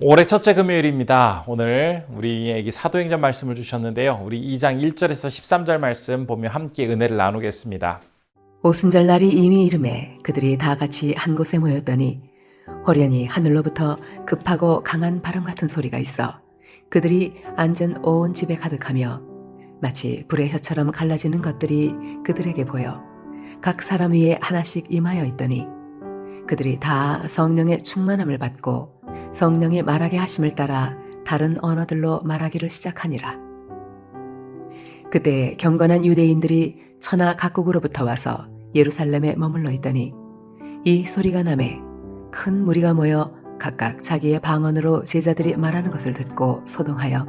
올해 첫째 금요일입니다. 오늘 우리에게 사도행전 말씀을 주셨는데요. 우리 2장 1절에서 13절 말씀 보며 함께 은혜를 나누겠습니다. 오순절 날이 이미 이름에 그들이 다 같이 한 곳에 모였더니 호련히 하늘로부터 급하고 강한 바람 같은 소리가 있어 그들이 앉은 온 집에 가득하며 마치 불의 혀처럼 갈라지는 것들이 그들에게 보여 각 사람 위에 하나씩 임하여 있더니 그들이 다 성령의 충만함을 받고 성령이 말하게 하심을 따라 다른 언어들로 말하기를 시작하니라. 그때 경건한 유대인들이 천하 각국으로부터 와서 예루살렘에 머물러 있더니 이 소리가 나매 큰 무리가 모여 각각 자기의 방언으로 제자들이 말하는 것을 듣고 소동하여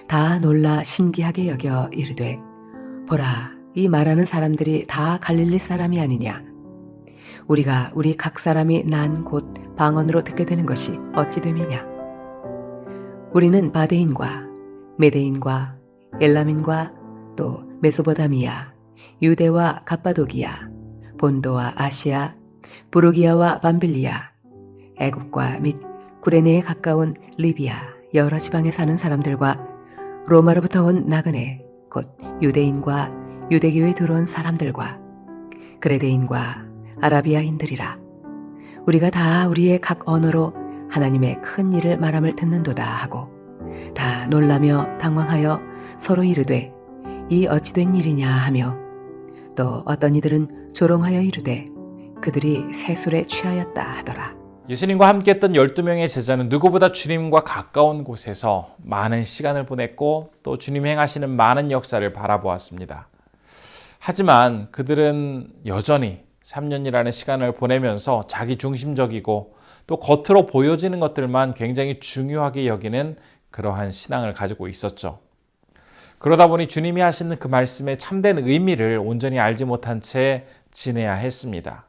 다 놀라 신기하게 여겨 이르되 보라, 이 말하는 사람들이 다 갈릴리 사람이 아니냐. 우리가 우리 각 사람이 난 곳 방언으로 듣게 되는 것이 어찌 됨이냐. 우리는 바데인과 메데인과 엘람인과 또 메소보다미아, 유대와 갑바도기아, 본도와 아시아, 부르기아와 밤빌리아, 애굽과 및 구레네에 가까운 리비아 여러 지방에 사는 사람들과 로마로부터 온 나그네 곧 유대인과 유대교에 들어온 사람들과 그레데인과 아라비아인들이라. 우리가 다 우리의 각 언어로 하나님의 큰 일을 말함을 듣는도다 하고 다 놀라며 당황하여 서로 이르되 이 어찌된 일이냐 하며 또 어떤 이들은 조롱하여 이르되 그들이 새술에 취하였다 하더라. 예수님과 함께 했던 12명의 제자는 누구보다 주님과 가까운 곳에서 많은 시간을 보냈고 또 주님 행하시는 많은 역사를 바라보았습니다. 하지만 그들은 여전히 3년이라는 시간을 보내면서 자기 중심적이고 또 겉으로 보여지는 것들만 굉장히 중요하게 여기는 그러한 신앙을 가지고 있었죠. 그러다 보니 주님이 하시는 그 말씀의 참된 의미를 온전히 알지 못한 채 지내야 했습니다.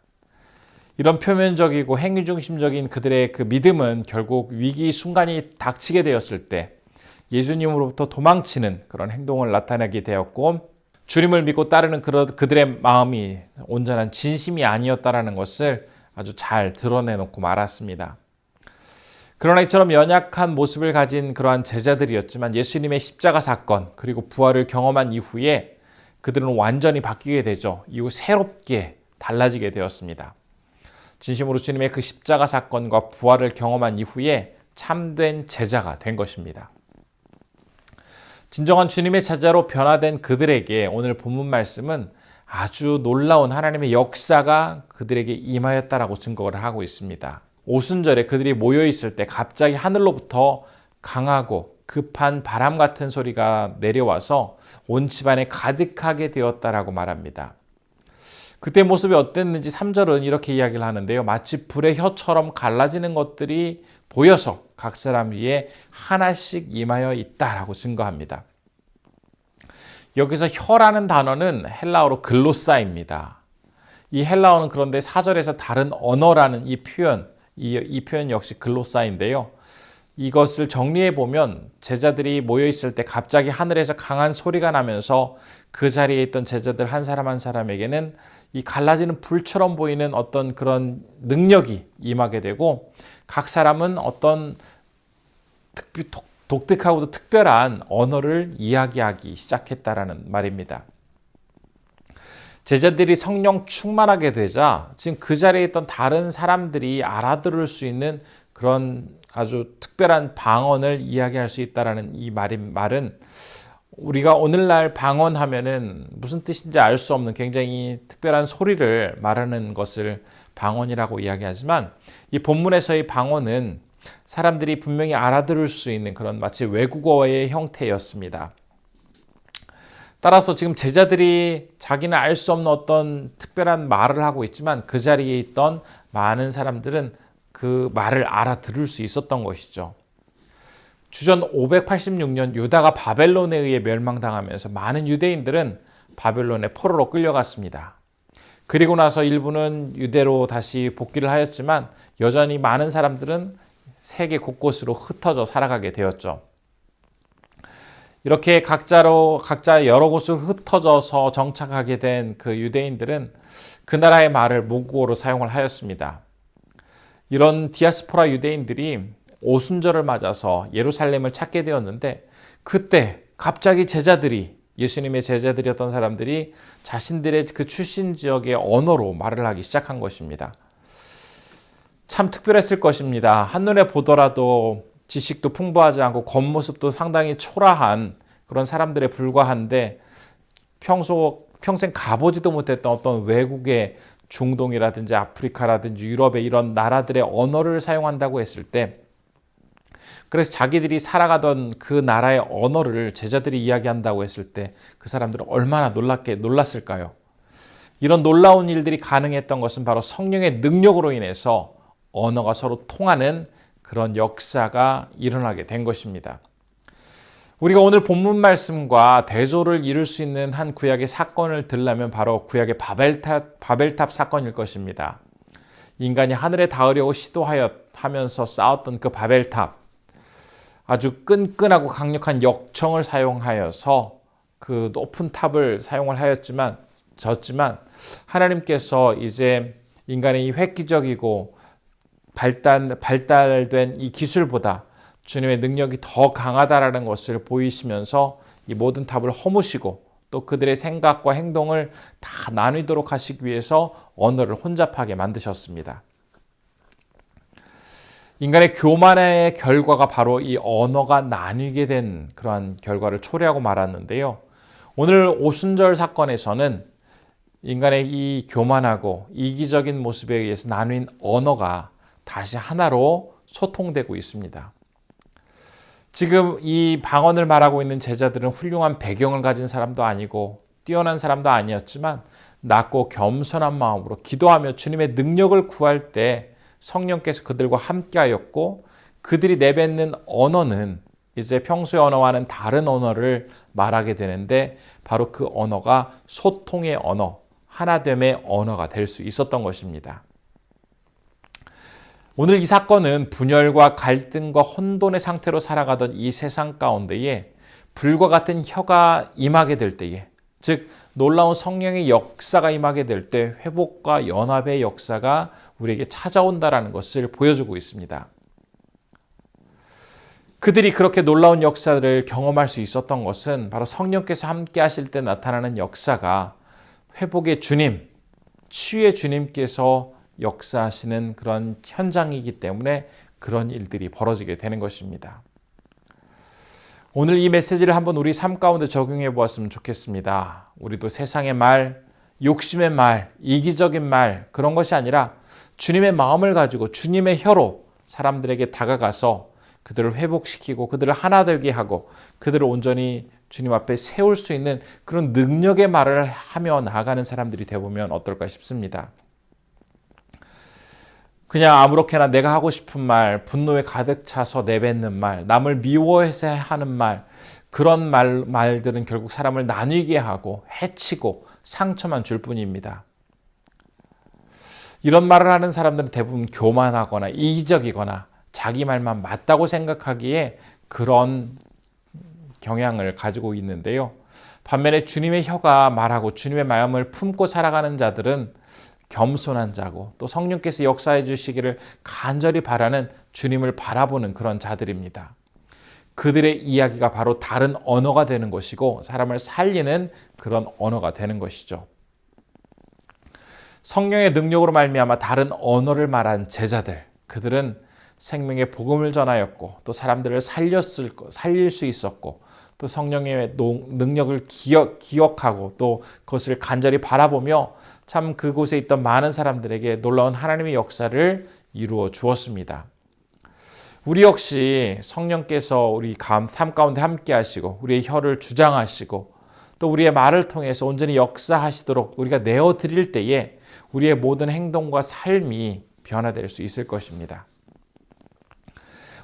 이런 표면적이고 행위 중심적인 그들의 그 믿음은 결국 위기 순간이 닥치게 되었을 때 예수님으로부터 도망치는 그런 행동을 나타내게 되었고 주님을 믿고 따르는 그들의 마음이 온전한 진심이 아니었다라는 것을 아주 잘 드러내놓고 말았습니다. 그러나 이처럼 연약한 모습을 가진 그러한 제자들이었지만 예수님의 십자가 사건 그리고 부활을 경험한 이후에 그들은 완전히 바뀌게 되죠. 이후 새롭게 달라지게 되었습니다. 진심으로 주님의 그 십자가 사건과 부활을 경험한 이후에 참된 제자가 된 것입니다. 진정한 주님의 제자로 변화된 그들에게 오늘 본문 말씀은 아주 놀라운 하나님의 역사가 그들에게 임하였다라고 증거를 하고 있습니다. 오순절에 그들이 모여있을 때 갑자기 하늘로부터 강하고 급한 바람 같은 소리가 내려와서 온 집안에 가득하게 되었다라고 말합니다. 그때 모습이 어땠는지 3절은 이렇게 이야기를 하는데요. 마치 불의 혀처럼 갈라지는 것들이 보여서 각 사람 위에 하나씩 임하여 있다라고 증거합니다. 여기서 혀라는 단어는 헬라어로 글로사입니다. 이 헬라어는 그런데 4절에서 다른 언어라는 이 표현 역시 글로사인데요. 이것을 정리해 보면 제자들이 모여 있을 때 갑자기 하늘에서 강한 소리가 나면서 그 자리에 있던 제자들 한 사람 한 사람에게는 이 갈라지는 불처럼 보이는 어떤 그런 능력이 임하게 되고 각 사람은 어떤 독특하고도 특별한 언어를 이야기하기 시작했다라는 말입니다. 제자들이 성령 충만하게 되자 지금 그 자리에 있던 다른 사람들이 알아들을 수 있는 그런 아주 특별한 방언을 이야기할 수 있다라는 이 말은 우리가 오늘날 방언하면은 무슨 뜻인지 알 수 없는 굉장히 특별한 소리를 말하는 것을 방언이라고 이야기하지만 이 본문에서의 방언은 사람들이 분명히 알아들을 수 있는 그런 마치 외국어의 형태였습니다. 따라서 지금 제자들이 자기는 알 수 없는 어떤 특별한 말을 하고 있지만 그 자리에 있던 많은 사람들은 그 말을 알아들을 수 있었던 것이죠. 주전 586년 유다가 바벨론에 의해 멸망당하면서 많은 유대인들은 바벨론의 포로로 끌려갔습니다. 그리고 나서 일부는 유대로 다시 복귀를 하였지만 여전히 많은 사람들은 세계 곳곳으로 흩어져 살아가게 되었죠. 이렇게 각자 여러 곳으로 흩어져서 정착하게 된 그 유대인들은 그 나라의 말을 모국어로 사용을 하였습니다. 이런 디아스포라 유대인들이 오순절을 맞아서 예루살렘을 찾게 되었는데 그때 갑자기 제자들이 예수님의 제자들이었던 사람들이 자신들의 그 출신 지역의 언어로 말을 하기 시작한 것입니다. 참 특별했을 것입니다. 한눈에 보더라도 지식도 풍부하지 않고 겉모습도 상당히 초라한 그런 사람들에 불과한데 평생 가보지도 못했던 어떤 외국의 중동이라든지 아프리카라든지 유럽의 이런 나라들의 언어를 사용한다고 했을 때 그래서 자기들이 살아가던 그 나라의 언어를 제자들이 이야기한다고 했을 때 그 사람들은 얼마나 놀랐을까요? 이런 놀라운 일들이 가능했던 것은 바로 성령의 능력으로 인해서 언어가 서로 통하는 그런 역사가 일어나게 된 것입니다. 우리가 오늘 본문 말씀과 대조를 이룰 수 있는 한 구약의 사건을 들라면 바로 구약의 바벨탑 사건일 것입니다. 인간이 하늘에 닿으려고 시도하면서 쌓았던 그 바벨탑, 아주 끈끈하고 강력한 역청을 사용하여서 그 높은 탑을 사용을 하였지만 하나님께서 이제 인간의 이 획기적이고 발달된 이 기술보다 주님의 능력이 더 강하다라는 것을 보이시면서 이 모든 탑을 허무시고 또 그들의 생각과 행동을 다 나누도록 하시기 위해서 언어를 혼잡하게 만드셨습니다. 인간의 교만의 결과가 바로 이 언어가 나뉘게 된 그러한 결과를 초래하고 말았는데요. 오늘 오순절 사건에서는 인간의 이 교만하고 이기적인 모습에 의해서 나뉜 언어가 다시 하나로 소통되고 있습니다. 지금 이 방언을 말하고 있는 제자들은 훌륭한 배경을 가진 사람도 아니고 뛰어난 사람도 아니었지만 낮고 겸손한 마음으로 기도하며 주님의 능력을 구할 때 성령께서 그들과 함께하였고 그들이 내뱉는 언어는 이제 평소의 언어와는 다른 언어를 말하게 되는데 바로 그 언어가 소통의 언어, 하나됨의 언어가 될 수 있었던 것입니다. 오늘 이 사건은 분열과 갈등과 혼돈의 상태로 살아가던 이 세상 가운데에 불과 같은 혀가 임하게 될 때에, 즉 놀라운 성령의 역사가 임하게 될 때 회복과 연합의 역사가 우리에게 찾아온다라는 것을 보여주고 있습니다. 그들이 그렇게 놀라운 역사를 경험할 수 있었던 것은 바로 성령께서 함께 하실 때 나타나는 역사가 회복의 주님, 치유의 주님께서 역사하시는 그런 현장이기 때문에 그런 일들이 벌어지게 되는 것입니다. 오늘 이 메시지를 한번 우리 삶 가운데 적용해 보았으면 좋겠습니다. 우리도 세상의 말, 욕심의 말, 이기적인 말 그런 것이 아니라 주님의 마음을 가지고 주님의 혀로 사람들에게 다가가서 그들을 회복시키고 그들을 하나 되게 하고 그들을 온전히 주님 앞에 세울 수 있는 그런 능력의 말을 하며 나아가는 사람들이 되어보면 어떨까 싶습니다. 그냥 아무렇게나 내가 하고 싶은 말, 분노에 가득 차서 내뱉는 말, 남을 미워해서 하는 말, 그런 말들은 결국 사람을 나뉘게 하고 해치고 상처만 줄 뿐입니다. 이런 말을 하는 사람들은 대부분 교만하거나 이기적이거나 자기 말만 맞다고 생각하기에 그런 경향을 가지고 있는데요. 반면에 주님의 혀가 말하고 주님의 마음을 품고 살아가는 자들은 겸손한 자고 또 성령께서 역사해 주시기를 간절히 바라는 주님을 바라보는 그런 자들입니다. 그들의 이야기가 바로 다른 언어가 되는 것이고 사람을 살리는 그런 언어가 되는 것이죠. 성령의 능력으로 말미암아 다른 언어를 말한 제자들, 그들은 생명의 복음을 전하였고 또 사람들을 살릴 수 있었고 또 성령의 능력을 기억하고 또 그것을 간절히 바라보며 참 그곳에 있던 많은 사람들에게 놀라운 하나님의 역사를 이루어 주었습니다. 우리 역시 성령께서 우리 삶 가운데 함께 하시고 우리의 혀를 주장하시고 또 우리의 말을 통해서 온전히 역사하시도록 우리가 내어드릴 때에 우리의 모든 행동과 삶이 변화될 수 있을 것입니다.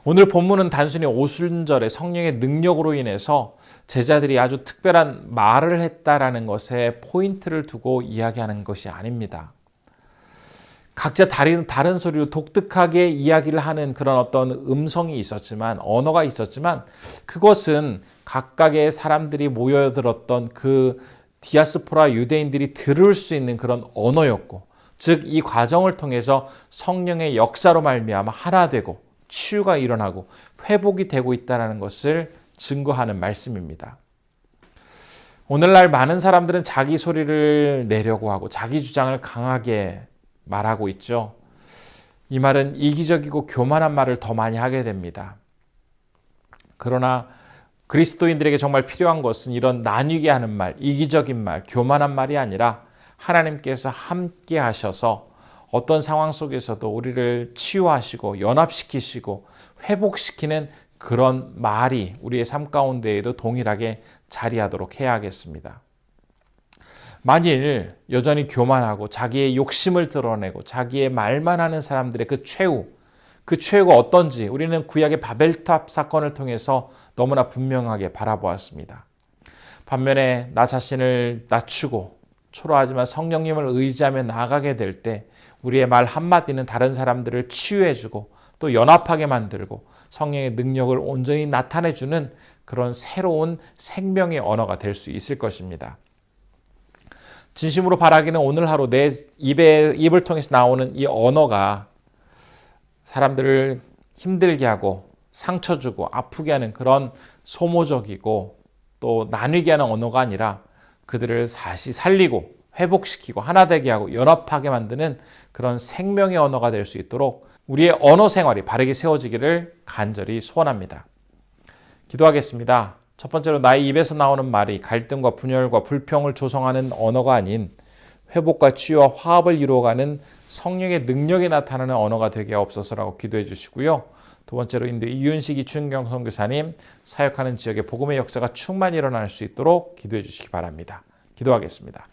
오늘 본문은 단순히 오순절의 성령의 능력으로 인해서 제자들이 아주 특별한 말을 했다라는 것에 포인트를 두고 이야기하는 것이 아닙니다. 각자 다른 소리로 독특하게 이야기를 하는 그런 어떤 음성이 있었지만, 언어가 있었지만 그것은 각각의 사람들이 모여들었던 그 디아스포라 유대인들이 들을 수 있는 그런 언어였고, 즉 이 과정을 통해서 성령의 역사로 말미암아 하나 되고 치유가 일어나고 회복이 되고 있다는 것을 증거하는 말씀입니다. 오늘날 많은 사람들은 자기 소리를 내려고 하고 자기 주장을 강하게 말하고 있죠. 이 말은 이기적이고 교만한 말을 더 많이 하게 됩니다. 그러나 그리스도인들에게 정말 필요한 것은 이런 나뉘게 하는 말, 이기적인 말, 교만한 말이 아니라 하나님께서 함께 하셔서 어떤 상황 속에서도 우리를 치유하시고 연합시키시고 회복시키는 그런 말이 우리의 삶 가운데에도 동일하게 자리하도록 해야 하겠습니다. 만일 여전히 교만하고 자기의 욕심을 드러내고 자기의 말만 하는 사람들의 그 최후가 어떤지 우리는 구약의 바벨탑 사건을 통해서 너무나 분명하게 바라보았습니다. 반면에 나 자신을 낮추고 초라하지만 성령님을 의지하며 나아가게 될 때 우리의 말 한마디는 다른 사람들을 치유해주고 또 연합하게 만들고 성령의 능력을 온전히 나타내주는 그런 새로운 생명의 언어가 될 수 있을 것입니다. 진심으로 바라기는 오늘 하루 내 입을 통해서 나오는 이 언어가 사람들을 힘들게 하고 상처 주고 아프게 하는 그런 소모적이고 또 나뉘게 하는 언어가 아니라 그들을 다시 살리고 회복시키고 하나 되게 하고 연합하게 만드는 그런 생명의 언어가 될 수 있도록 우리의 언어 생활이 바르게 세워지기를 간절히 소원합니다. 기도하겠습니다. 첫 번째로 나의 입에서 나오는 말이 갈등과 분열과 불평을 조성하는 언어가 아닌 회복과 치유와 화합을 이루어가는 성령의 능력이 나타나는 언어가 되게 하옵소서라고 기도해 주시고요. 두 번째로 인도 이윤식 이춘경 선교사님 사역하는 지역에 복음의 역사가 충만히 일어날 수 있도록 기도해 주시기 바랍니다. 기도하겠습니다.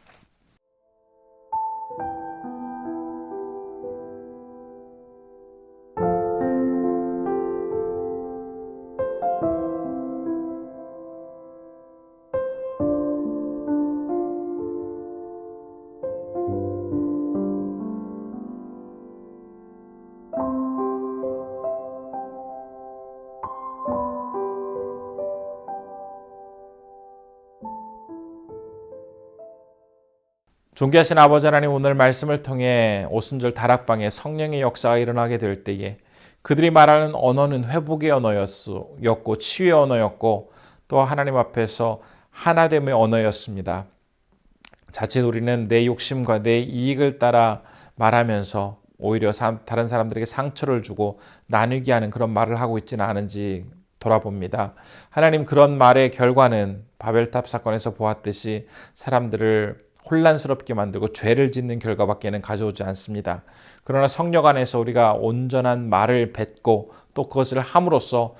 존귀하신 아버지 하나님, 오늘 말씀을 통해 오순절 다락방에 성령의 역사가 일어나게 될 때에 그들이 말하는 언어는 회복의 언어였고 치유의 언어였고 또 하나님 앞에서 하나됨의 언어였습니다. 자칫 우리는 내 욕심과 내 이익을 따라 말하면서 오히려 다른 사람들에게 상처를 주고 나누게 하는 그런 말을 하고 있지는 않은지 돌아봅니다. 하나님, 그런 말의 결과는 바벨탑 사건에서 보았듯이 사람들을 혼란스럽게 만들고 죄를 짓는 결과밖에는 가져오지 않습니다. 그러나 성령 안에서 우리가 온전한 말을 뱉고 또 그것을 함으로써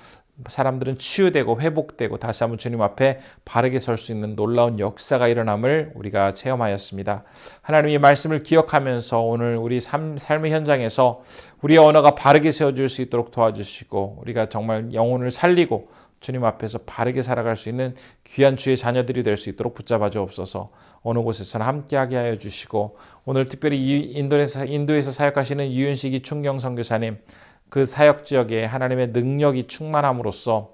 사람들은 치유되고 회복되고 다시 한번 주님 앞에 바르게 설 수 있는 놀라운 역사가 일어남을 우리가 체험하였습니다. 하나님의 말씀을 기억하면서 오늘 우리 삶의 현장에서 우리의 언어가 바르게 세워질 수 있도록 도와주시고 우리가 정말 영혼을 살리고 주님 앞에서 바르게 살아갈 수 있는 귀한 주의 자녀들이 될 수 있도록 붙잡아 주옵소서. 어느 곳에서나 함께하게 하여 주시고 오늘 특별히 인도에서 사역하시는 이윤식 이춘경 선교사님, 그 사역 지역에 하나님의 능력이 충만함으로써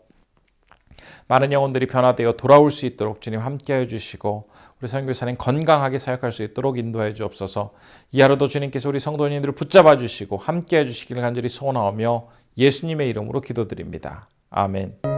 많은 영혼들이 변화되어 돌아올 수 있도록 주님 함께하여 주시고 우리 선교사님 건강하게 사역할 수 있도록 인도하여 주옵소서. 이 하루도 주님께서 우리 성도님들을 붙잡아 주시고 함께해 주시기를 간절히 소원하오며 예수님의 이름으로 기도드립니다. 아멘.